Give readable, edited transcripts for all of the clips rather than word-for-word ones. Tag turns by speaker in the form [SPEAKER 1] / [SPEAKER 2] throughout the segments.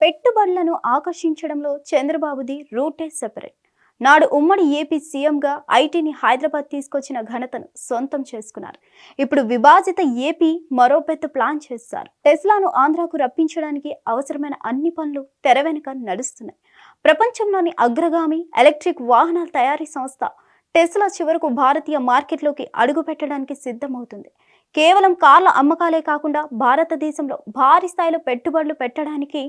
[SPEAKER 1] పెట్టుబడులను ఆకర్షించడంలో చంద్రబాబుది రూటే సెపరేట్. నాడు ఉమ్మడి ఏపీ సీఎంగా ఐటీని హైదరాబాద్ తీసుకొచ్చిన ఘనతను సొంతం చేసుకున్నారు. ఇప్పుడు విభాజిత ఏపీ మరో పెద్ద ప్లాన్ చేశారు. టెస్లాను ఆంధ్రాకు రప్పించడానికి అవసరమైన అన్ని పనులు తెర వెనుక నడుస్తున్నాయి. ప్రపంచంలోని అగ్రగామి ఎలక్ట్రిక్ వాహనాల తయారీ సంస్థ టెస్లా చివరకు భారతీయ మార్కెట్లోకి అడుగు పెట్టడానికి సిద్ధమవుతుంది. కేవలం కార్ల అమ్మకాలే కాకుండా భారతదేశంలో భారీ స్థాయిలో పెట్టుబడులు పెట్టడానికి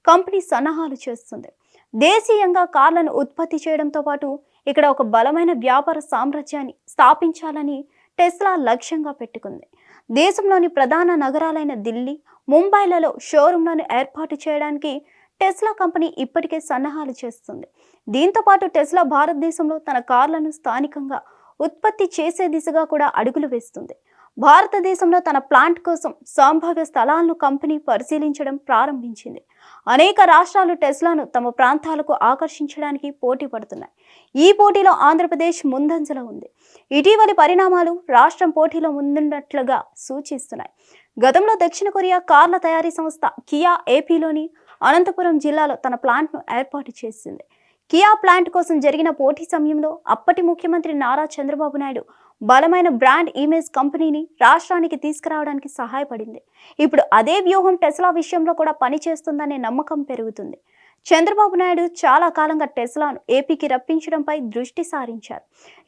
[SPEAKER 1] కంపెనీ సన్నాహాలు చేస్తుంది. దేశీయంగా కార్లను ఉత్పత్తి చేయడంతో పాటు ఇక్కడ ఒక బలమైన వ్యాపార సామ్రాజ్యాన్ని స్థాపించాలని టెస్లా లక్ష్యంగా పెట్టుకుంది. దేశంలోని ప్రధాన నగరాలైన ఢిల్లీ, ముంబైలలో షోరూంలను ఏర్పాటు చేయడానికి టెస్లా కంపెనీ ఇప్పటికే సన్నాహాలు చేస్తుంది. దీంతో పాటు టెస్లా భారతదేశంలో తన కార్లను స్థానికంగా ఉత్పత్తి చేసే దిశగా కూడా అడుగులు వేస్తుంది. భారతదేశంలో తన ప్లాంట్ కోసం సంభావ్య స్థలాలను కంపెనీ పరిశీలించడం ప్రారంభించింది. అనేక రాష్ట్రాలు టెస్లాను తమ ప్రాంతాలకు ఆకర్షించడానికి పోటీ పడుతున్నాయి. ఈ పోటీలో ఆంధ్రప్రదేశ్ ముందంజలో ఉంది. ఇటీవలి పరిణామాలు రాష్ట్రం పోటీలో ముందున్నట్లుగా సూచిస్తున్నాయి. గతంలో దక్షిణ కొరియా కార్ల తయారీ సంస్థ కియా ఏపీలోని అనంతపురం జిల్లాలో తన ప్లాంట్ను ఏర్పాటు చేసింది. కియా ప్లాంట్ కోసం జరిగిన పోటీ సమయంలో అప్పటి ముఖ్యమంత్రి నారా చంద్రబాబు నాయుడు బలమైన బ్రాండ్ ఇమేజ్ కంపెనీని రాష్ట్రానికి తీసుకురావడానికి సహాయపడింది. ఇప్పుడు అదే వ్యూహం టెస్లా విషయంలో కూడా పనిచేస్తుందనే నమ్మకం పెరుగుతుంది. చంద్రబాబు నాయుడు చాలా కాలంగా టెస్లాను ఏపీకి రప్పించడంపై దృష్టి సారించారు.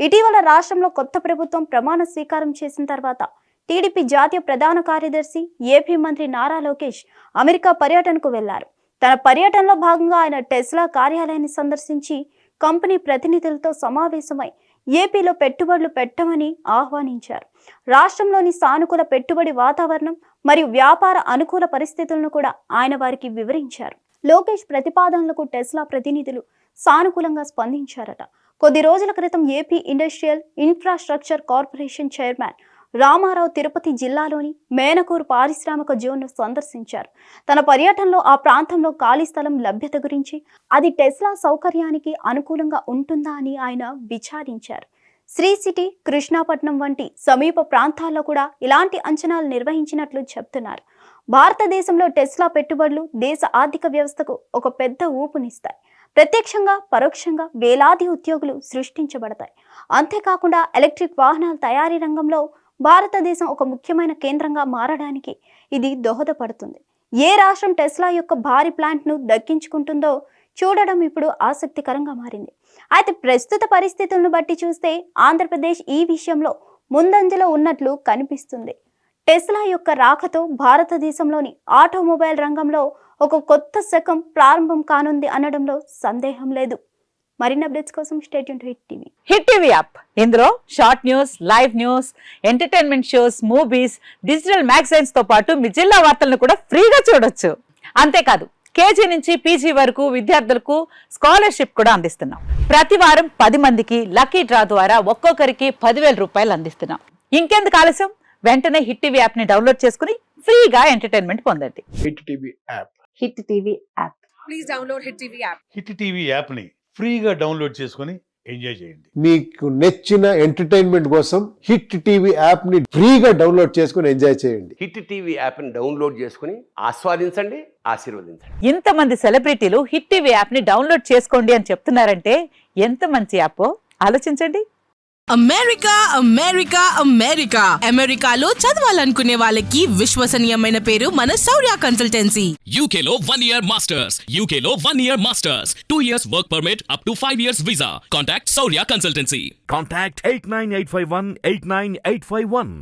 [SPEAKER 1] ఇటీవల రాష్ట్రంలో కొత్త ప్రభుత్వం ప్రమాణ స్వీకారం చేసిన తర్వాత టీడీపీ జాతీయ ప్రధాన కార్యదర్శి ఏపీ మంత్రి నారా లోకేష్ అమెరికా పర్యటనకు వెళ్లారు. తన పర్యటనలో భాగంగా ఆయన టెస్లా కార్యాలయాన్ని సందర్శించి కంపెనీ ప్రతినిధులతో సమావేశమై ఏపీలో పెట్టుబడులు పెట్టమని ఆహ్వానించారు. రాష్ట్రంలోని సానుకూల పెట్టుబడి వాతావరణం మరియు వ్యాపార అనుకూల పరిస్థితులను కూడా ఆయన వారికి వివరించారు. లోకేష్ ప్రతిపాదనలకు టెస్లా ప్రతినిధులు సానుకూలంగా స్పందించారట. కొద్ది రోజుల క్రితం AP industrial infrastructure corporation chairman Ramarao Tirupati జిల్లాలోని మేనకూరు పారిశ్రామిక జోన్ను సందర్శించారు. తన పర్యటనలో ఆ ప్రాంతంలో ఖాళీ స్థలం లభ్యత గురించి, అది టెస్లా సౌకర్యానికి అనుకూలంగా ఉంటుందా అని ఆయన విచారించారు. శ్రీ సిటీ, కృష్ణాపట్నం వంటి సమీప ప్రాంతాల్లో కూడా ఇలాంటి అంచనాలు నిర్వహించినట్లు చెప్తున్నారు. భారతదేశంలో టెస్లా పెట్టుబడులు దేశ ఆర్థిక వ్యవస్థకు ఒక పెద్ద ఊపునిస్తాయి. ప్రత్యక్షంగా పరోక్షంగా వేలాది ఉద్యోగులు సృష్టించబడతాయి. అంతేకాకుండా ఎలక్ట్రిక్ వాహనాల తయారీ రంగంలో భారతదేశం ఒక ముఖ్యమైన కేంద్రంగా మారడానికి ఇది దోహదపడుతుంది. ఏ రాష్ట్రం టెస్లా యొక్క భారీ ప్లాంట్ను దక్కించుకుంటుందో చూడడం ఇప్పుడు ఆసక్తికరంగా మారింది. అయితే ప్రస్తుత పరిస్థితులను బట్టి చూస్తే ఆంధ్రప్రదేశ్ ఈ విషయంలో ముందంజలో ఉన్నట్లు కనిపిస్తుంది. టెస్లా యొక్క రాకతో భారతదేశంలోని ఆటోమొబైల్ రంగంలో ఒక కొత్త శకం ప్రారంభం కానుంది అనడంలో సందేహం లేదు. మరిన్ని అప్డేట్స్ కోసం stay tune to Hit TV.
[SPEAKER 2] Hit TV app, ఇందులో short news, live news, entertainment shows, movies, digital magazines తో పాటు మీ జిల్లా వార్తలను కూడా ఫ్రీగా చూడొచ్చు. అంతేకాదు, కేజీ నుంచి పీజీ వరకు విద్యార్థులకు స్కాలర్షిప్ కూడా అందిస్తున్నాం. ప్రతి వారం 10 మందికి లక్కీ డ్రా ద్వారా ఒక్కొక్కరికి 10,000 రూపాయలు అందిస్తున్నాం. ఇంకెందుకు ఆలస్యం, వెంటనే హిట్ టీవీ యాప్ ని డౌన్లోడ్ చేసుకుని ఫ్రీగా ఎంటర్టైన్మెంట్ పొందండి.
[SPEAKER 3] Hit TV app.
[SPEAKER 2] Hit TV app.
[SPEAKER 4] Please download hit TV app.
[SPEAKER 3] Hit TV app ని ఫ్రీగా డౌన్లోడ్ చేసుకొని ఎంజాయ్ చేయండి.
[SPEAKER 5] మీకు నచ్చిన ఎంటర్టైన్మెంట్ కోసం హిట్ టీవీ యాప్ ని ఫ్రీగా డౌన్లోడ్ చేసుకొని ఎంజాయ్ చేయండి.
[SPEAKER 6] హిట్ టీవీ యాప్ ని డౌన్లోడ్ చేసుకుని ఆస్వాదించండి, ఆశీర్వదించండి.
[SPEAKER 2] ఇంతమంది సెలబ్రిటీలు హిట్ టీవీ యాప్ ని డౌన్లోడ్ చేసుకోండి అని చెప్తున్నారంటే ఎంత మంచి యాప్ ఆలోచించండి.
[SPEAKER 4] అమెరికా అమెరికా అమెరికా అమెరికాలో చదవాలనుకునే వాళ్ళకి విశ్వసనీయమైన పేరు మన శౌర్య కన్సల్టెన్సీ.
[SPEAKER 7] UK లో 1 year masters. UK లో 1 year masters. 2 years work permit up to 5 years visa. Contact Saurya Consultancy.
[SPEAKER 8] Contact 89851 89851.